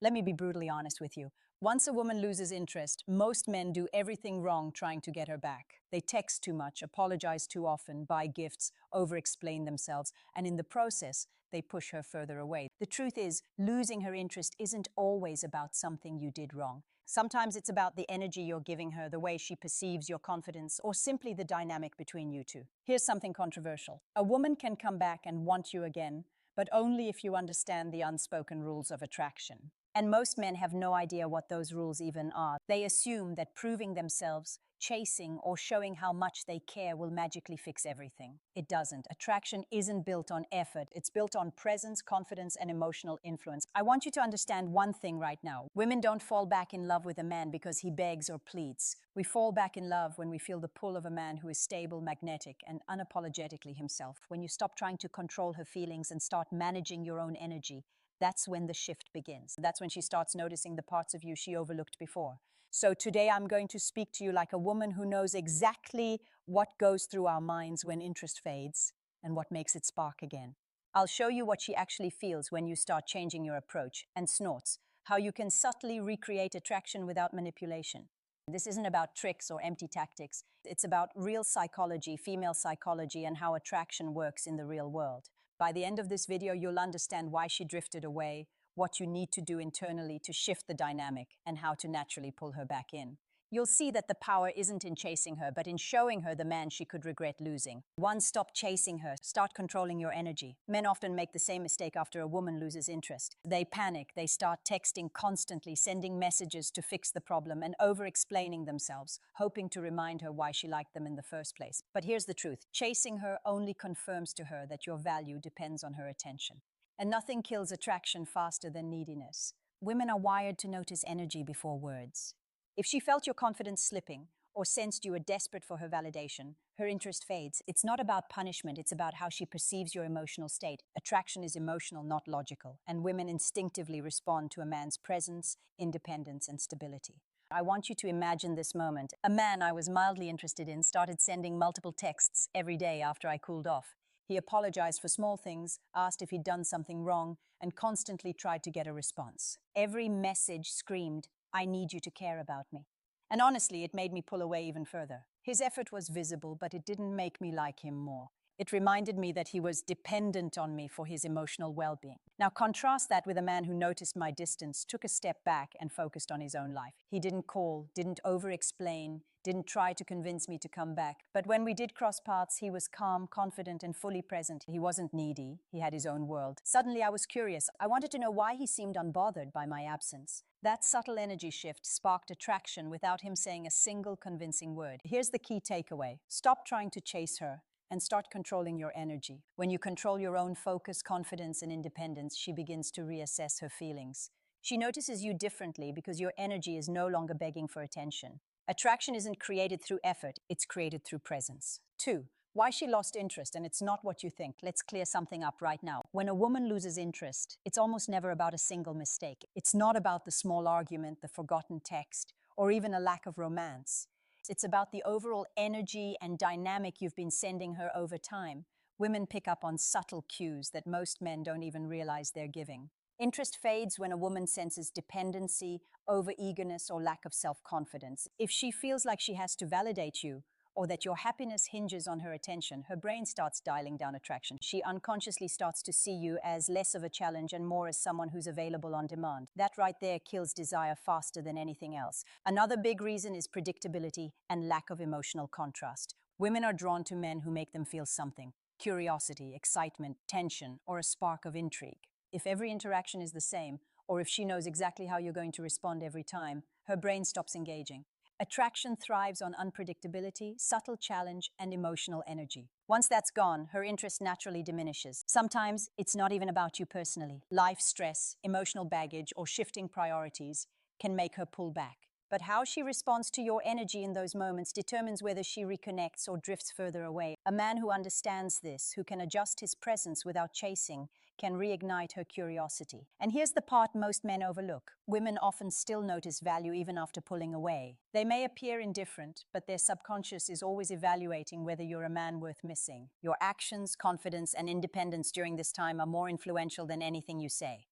Let me be brutally honest with you. Once a woman loses interest, most men do everything wrong trying to get her back. They text too much, apologize too often, buy gifts, over-explain themselves, and in the process, they push her further away. The truth is, losing her interest isn't always about something you did wrong. Sometimes it's about the energy you're giving her, the way she perceives your confidence, or simply the dynamic between you two. Here's something controversial. A woman can come back and want you again, but only if you understand the unspoken rules of attraction. And most men have no idea what those rules even are. They assume that proving themselves, chasing, or showing how much they care will magically fix everything. It doesn't. Attraction isn't built on effort. It's built on presence, confidence, and emotional influence. I want you to understand one thing right now. Women don't fall back in love with a man because he begs or pleads. We fall back in love when we feel the pull of a man who is stable, magnetic, and unapologetically himself. When you stop trying to control her feelings and start managing your own energy, that's when the shift begins. That's when she starts noticing the parts of you she overlooked before. So today I'm going to speak to you like a woman who knows exactly what goes through our minds when interest fades and what makes it spark again. I'll show you what she actually feels when you start changing your approach, and snorts, how you can subtly recreate attraction without manipulation. This isn't about tricks or empty tactics. It's about real psychology, female psychology, and how attraction works in the real world. By the end of this video, you'll understand why she drifted away, what you need to do internally to shift the dynamic, and how to naturally pull her back in. You'll see that the power isn't in chasing her, but in showing her the man she could regret losing. One, stop chasing her. Start controlling your energy. Men often make the same mistake after a woman loses interest. They panic. They start texting constantly, sending messages to fix the problem, and over-explaining themselves, hoping to remind her why she liked them in the first place. But here's the truth. Chasing her only confirms to her that your value depends on her attention. And nothing kills attraction faster than neediness. Women are wired to notice energy before words. If she felt your confidence slipping or sensed you were desperate for her validation, her interest fades. It's not about punishment, it's about how she perceives your emotional state. Attraction is emotional, not logical, and women instinctively respond to a man's presence, independence, and stability. I want you to imagine this moment. A man I was mildly interested in started sending multiple texts every day after I cooled off. He apologized for small things, asked if he'd done something wrong, and constantly tried to get a response. Every message screamed, "I need you to care about me." And honestly, it made me pull away even further. His effort was visible, but it didn't make me like him more. It reminded me that he was dependent on me for his emotional well-being. Now contrast that with a man who noticed my distance, took a step back, and focused on his own life. He didn't call, didn't over-explain, didn't try to convince me to come back. But when we did cross paths, he was calm, confident, and fully present. He wasn't needy. He had his own world. Suddenly, I was curious. I wanted to know why he seemed unbothered by my absence. That subtle energy shift sparked attraction without him saying a single convincing word. Here's the key takeaway. Stop trying to chase her and start controlling your energy. When you control your own focus, confidence, and independence, she begins to reassess her feelings. She notices you differently because your energy is no longer begging for attention. Attraction isn't created through effort, it's created through presence. 2. Why she lost interest, and it's not what you think. Let's clear something up right now. When a woman loses interest, it's almost never about a single mistake. It's not about the small argument, the forgotten text, or even a lack of romance. It's about the overall energy and dynamic you've been sending her over time. Women pick up on subtle cues that most men don't even realize they're giving. Interest fades when a woman senses dependency, over-eagerness, or lack of self-confidence. If she feels like she has to validate you, or that your happiness hinges on her attention, her brain starts dialing down attraction. She unconsciously starts to see you as less of a challenge and more as someone who's available on demand. That right there kills desire faster than anything else. Another big reason is predictability and lack of emotional contrast. Women are drawn to men who make them feel something: curiosity, excitement, tension, or a spark of intrigue. If every interaction is the same, or if she knows exactly how you're going to respond every time, her brain stops engaging. Attraction thrives on unpredictability, subtle challenge, and emotional energy. Once that's gone, her interest naturally diminishes. Sometimes it's not even about you personally. Life stress, emotional baggage, or shifting priorities can make her pull back. But how she responds to your energy in those moments determines whether she reconnects or drifts further away. A man who understands this, who can adjust his presence without chasing, can reignite her curiosity. And here's the part most men overlook. Women often still notice value even after pulling away. They may appear indifferent, but their subconscious is always evaluating whether you're a man worth missing. Your actions, confidence, and independence during this time are more influential than anything you say.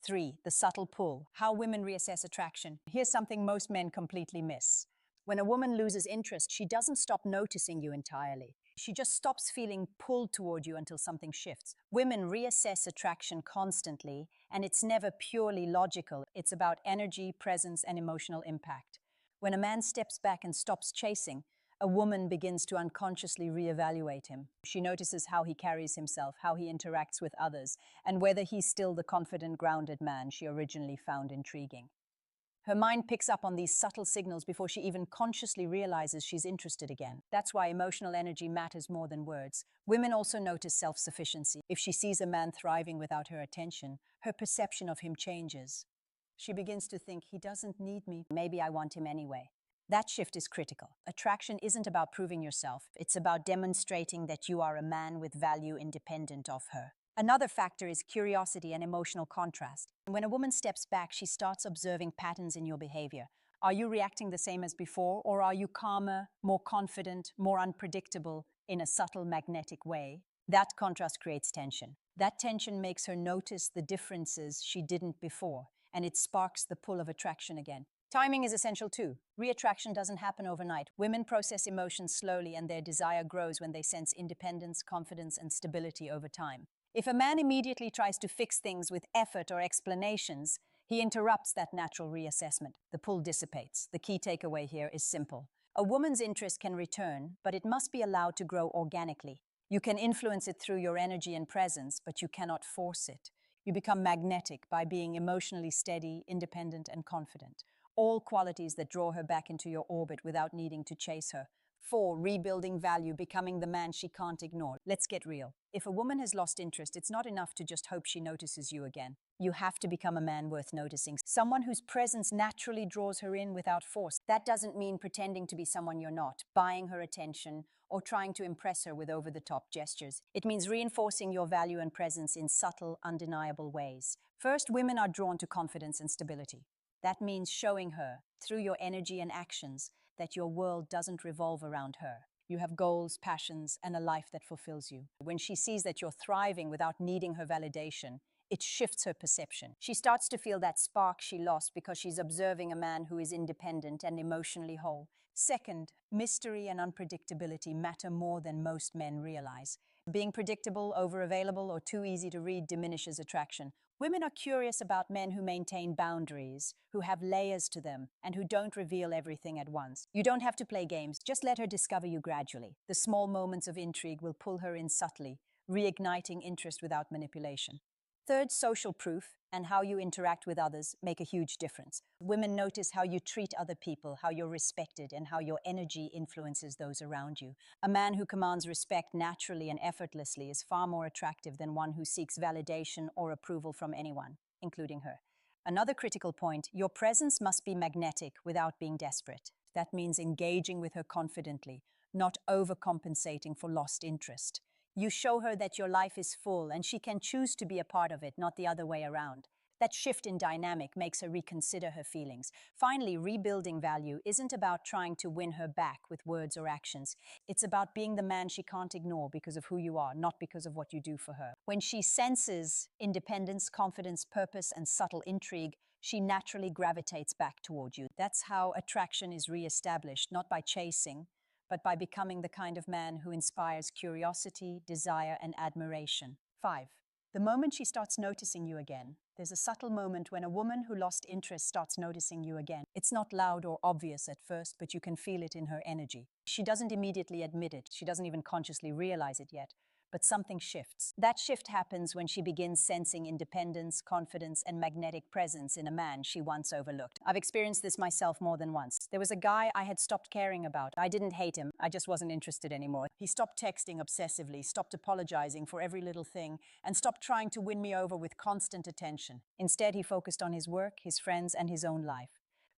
3. The subtle pull. How women reassess attraction. Here's something most men completely miss. When a woman loses interest, she doesn't stop noticing you entirely. She just stops feeling pulled toward you until something shifts. Women reassess attraction constantly, and it's never purely logical. It's about energy, presence, and emotional impact. When a man steps back and stops chasing, a woman begins to unconsciously reevaluate him. She notices how he carries himself, how he interacts with others, and whether he's still the confident, grounded man she originally found intriguing. Her mind picks up on these subtle signals before she even consciously realizes she's interested again. That's why emotional energy matters more than words. Women also notice self-sufficiency. If she sees a man thriving without her attention, her perception of him changes. She begins to think, he doesn't need me, maybe I want him anyway. That shift is critical. Attraction isn't about proving yourself. It's about demonstrating that you are a man with value independent of her. Another factor is curiosity and emotional contrast. When a woman steps back, she starts observing patterns in your behavior. Are you reacting the same as before, or are you calmer, more confident, more unpredictable in a subtle, magnetic way? That contrast creates tension. That tension makes her notice the differences she didn't before, and it sparks the pull of attraction again. Timing is essential too. Reattraction doesn't happen overnight. Women process emotions slowly, and their desire grows when they sense independence, confidence, and stability over time. If a man immediately tries to fix things with effort or explanations, he interrupts that natural reassessment. The pull dissipates. The key takeaway here is simple. A woman's interest can return, but it must be allowed to grow organically. You can influence it through your energy and presence, but you cannot force it. You become magnetic by being emotionally steady, independent, and confident. All qualities that draw her back into your orbit without needing to chase her. 4. Rebuilding value, becoming the man she can't ignore. Let's get real. If a woman has lost interest, it's not enough to just hope she notices you again. You have to become a man worth noticing, someone whose presence naturally draws her in without force. That doesn't mean pretending to be someone you're not, buying her attention, or trying to impress her with over-the-top gestures. It means reinforcing your value and presence in subtle, undeniable ways. First, women are drawn to confidence and stability. That means showing her, through your energy and actions, that your world doesn't revolve around her. You have goals, passions, and a life that fulfills you. When she sees that you're thriving without needing her validation, it shifts her perception. She starts to feel that spark she lost because she's observing a man who is independent and emotionally whole. Second, mystery and unpredictability matter more than most men realize. Being predictable, over-available, or too easy to read diminishes attraction. Women are curious about men who maintain boundaries, who have layers to them, and who don't reveal everything at once. You don't have to play games, just let her discover you gradually. The small moments of intrigue will pull her in subtly, reigniting interest without manipulation. Third, social proof and how you interact with others make a huge difference. Women notice how you treat other people, how you're respected, and how your energy influences those around you. A man who commands respect naturally and effortlessly is far more attractive than one who seeks validation or approval from anyone, including her. Another critical point, your presence must be magnetic without being desperate. That means engaging with her confidently, not overcompensating for lost interest. You show her that your life is full and she can choose to be a part of it, not the other way around. That shift in dynamic makes her reconsider her feelings. Finally, rebuilding value isn't about trying to win her back with words or actions. It's about being the man she can't ignore because of who you are, not because of what you do for her. When she senses independence, confidence, purpose, and subtle intrigue, she naturally gravitates back toward you. That's how attraction is reestablished, not by chasing, but by becoming the kind of man who inspires curiosity, desire, and admiration. 5. The moment she starts noticing you again. There's a subtle moment when a woman who lost interest starts noticing you again. It's not loud or obvious at first, but you can feel it in her energy. She doesn't immediately admit it. She doesn't even consciously realize it yet. But something shifts. That shift happens when she begins sensing independence, confidence, and magnetic presence in a man she once overlooked. I've experienced this myself more than once. There was a guy I had stopped caring about. I didn't hate him. I just wasn't interested anymore. He stopped texting obsessively, stopped apologizing for every little thing, and stopped trying to win me over with constant attention. Instead, he focused on his work, his friends, and his own life.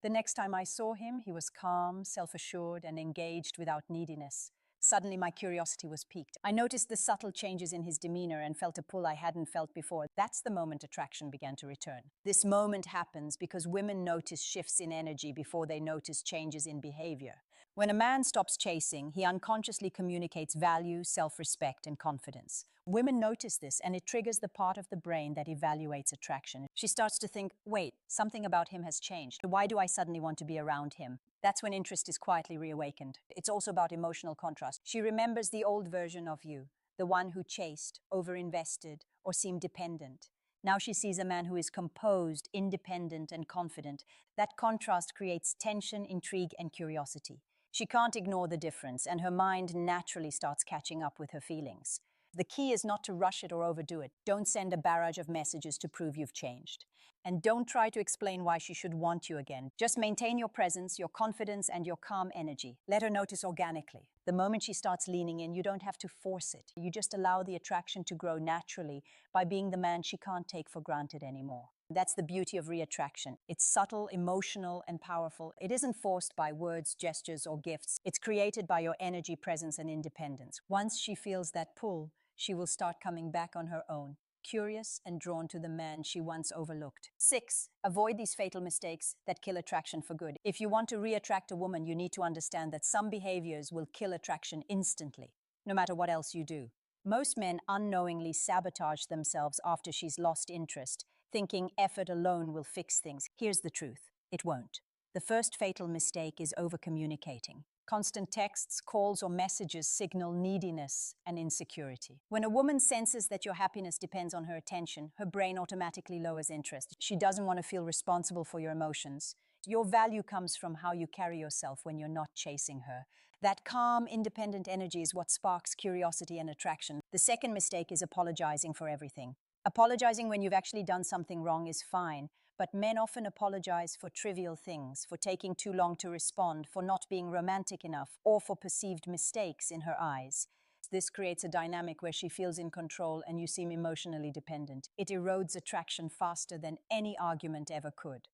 The next time I saw him, he was calm, self-assured, and engaged without neediness. Suddenly, my curiosity was piqued. I noticed the subtle changes in his demeanor and felt a pull I hadn't felt before. That's the moment attraction began to return. This moment happens because women notice shifts in energy before they notice changes in behavior. When a man stops chasing, he unconsciously communicates value, self-respect, and confidence. Women notice this, and it triggers the part of the brain that evaluates attraction. She starts to think, wait, something about him has changed. Why do I suddenly want to be around him? That's when interest is quietly reawakened. It's also about emotional contrast. She remembers the old version of you, the one who chased, overinvested, or seemed dependent. Now she sees a man who is composed, independent, and confident. That contrast creates tension, intrigue, and curiosity. She can't ignore the difference, and her mind naturally starts catching up with her feelings. The key is not to rush it or overdo it. Don't send a barrage of messages to prove you've changed. And don't try to explain why she should want you again. Just maintain your presence, your confidence, and your calm energy. Let her notice organically. The moment she starts leaning in, you don't have to force it. You just allow the attraction to grow naturally by being the man she can't take for granted anymore. That's the beauty of reattraction. It's subtle, emotional, and powerful. It isn't forced by words, gestures, or gifts. It's created by your energy, presence, and independence. Once she feels that pull, she will start coming back on her own, curious and drawn to the man she once overlooked. 6. Avoid these fatal mistakes that kill attraction for good. If you want to reattract a woman, you need to understand that some behaviors will kill attraction instantly, no matter what else you do. Most men unknowingly sabotage themselves after she's lost interest, thinking effort alone will fix things. Here's the truth: it won't. The first fatal mistake is over-communicating. Constant texts, calls, or messages signal neediness and insecurity. When a woman senses that your happiness depends on her attention, her brain automatically lowers interest. She doesn't want to feel responsible for your emotions. Your value comes from how you carry yourself when you're not chasing her. That calm, independent energy is what sparks curiosity and attraction. The second mistake is apologizing for everything. Apologizing when you've actually done something wrong is fine, but men often apologize for trivial things, for taking too long to respond, for not being romantic enough, or for perceived mistakes in her eyes. This creates a dynamic where she feels in control and you seem emotionally dependent. It erodes attraction faster than any argument ever could.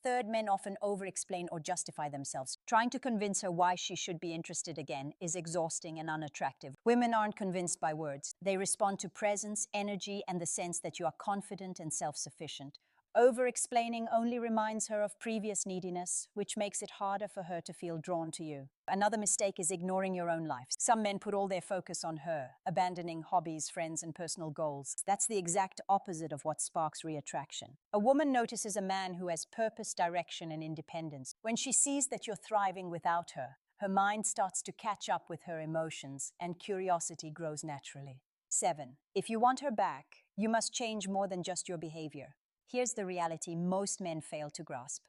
Third, men often over-explain or justify themselves. Trying to convince her why she should be interested again is exhausting and unattractive. Women aren't convinced by words. They respond to presence, energy, and the sense that you are confident and self-sufficient. Over-explaining only reminds her of previous neediness, which makes it harder for her to feel drawn to you. Another mistake is ignoring your own life. Some men put all their focus on her, abandoning hobbies, friends, and personal goals. That's the exact opposite of what sparks reattraction. A woman notices a man who has purpose, direction, and independence. When she sees that you're thriving without her, her mind starts to catch up with her emotions, and curiosity grows naturally. 7. If you want her back, you must change more than just your behavior. Here's the reality most men fail to grasp.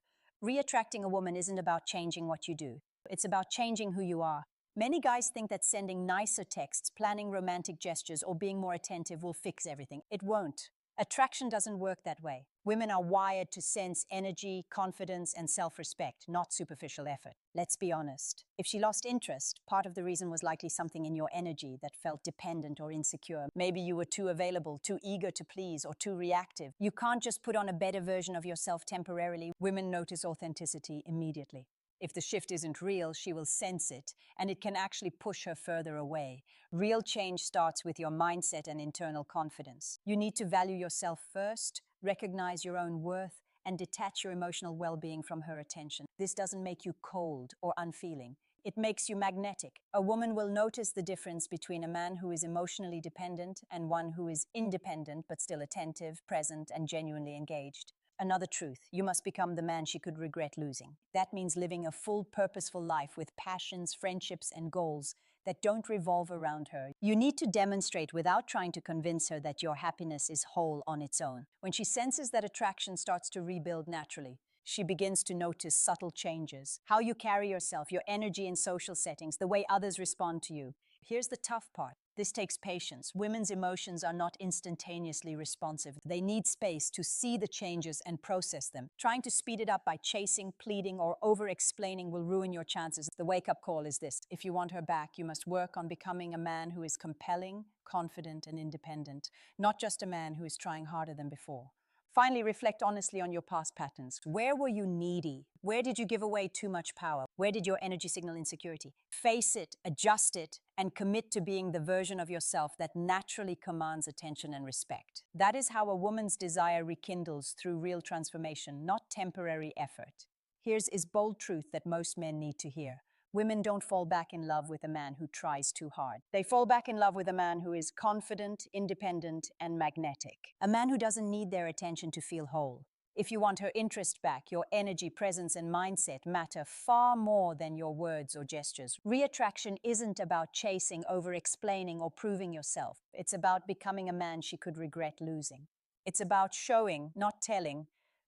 Reattracting a woman isn't about changing what you do. It's about changing who you are. Many guys think that sending nicer texts, planning romantic gestures, or being more attentive will fix everything. It won't. Attraction doesn't work that way. Women are wired to sense energy, confidence, and self-respect, not superficial effort. Let's be honest. If she lost interest, part of the reason was likely something in your energy that felt dependent or insecure. Maybe you were too available, too eager to please, or too reactive. You can't just put on a better version of yourself temporarily. Women notice authenticity immediately. If the shift isn't real, she will sense it, and it can actually push her further away. Real change starts with your mindset and internal confidence. You need to value yourself first, recognize your own worth, and detach your emotional well-being from her attention. This doesn't make you cold or unfeeling. It makes you magnetic. A woman will notice the difference between a man who is emotionally dependent and one who is independent but still attentive, present, and genuinely engaged. Another truth: you must become the man she could regret losing. That means living a full, purposeful life with passions, friendships, and goals that don't revolve around her. You need to demonstrate without trying to convince her that your happiness is whole on its own. When she senses that attraction starts to rebuild naturally, she begins to notice subtle changes: how you carry yourself, your energy in social settings, the way others respond to you. Here's the tough part. This takes patience. Women's emotions are not instantaneously responsive. They need space to see the changes and process them. Trying to speed it up by chasing, pleading, or over-explaining will ruin your chances. The wake-up call is this: if you want her back, you must work on becoming a man who is compelling, confident, and independent, not just a man who is trying harder than before. Finally, reflect honestly on your past patterns. Where were you needy? Where did you give away too much power? Where did your energy signal insecurity? Face it, adjust it, and commit to being the version of yourself that naturally commands attention and respect. That is how a woman's desire rekindles through real transformation, not temporary effort. Here's bold truth that most men need to hear. Women don't fall back in love with a man who tries too hard. They fall back in love with a man who is confident, independent, and magnetic. A man who doesn't need their attention to feel whole. If you want her interest back, your energy, presence, and mindset matter far more than your words or gestures. Reattraction isn't about chasing, over-explaining, or proving yourself. It's about becoming a man she could regret losing. It's about showing, not telling,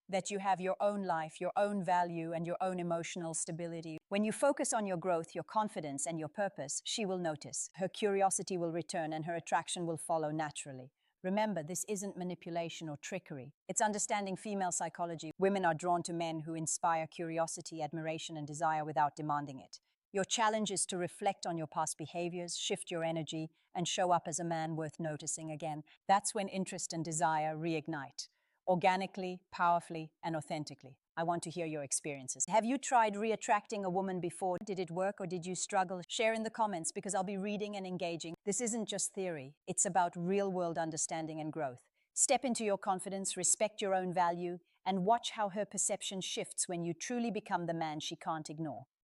that you have your own life, your own value, and your own emotional stability. When you focus on your growth, your confidence, and your purpose, she will notice. Her curiosity will return and her attraction will follow naturally. Remember, this isn't manipulation or trickery. It's understanding female psychology. Women are drawn to men who inspire curiosity, admiration, and desire without demanding it. Your challenge is to reflect on your past behaviors, shift your energy, and show up as a man worth noticing again. That's when interest and desire reignite. Organically, powerfully, and authentically. I want to hear your experiences. Have you tried reattracting a woman before? Did it work or did you struggle? Share in the comments because I'll be reading and engaging. This isn't just theory, it's about real-world understanding and growth. Step into your confidence, respect your own value, and watch how her perception shifts when you truly become the man she can't ignore.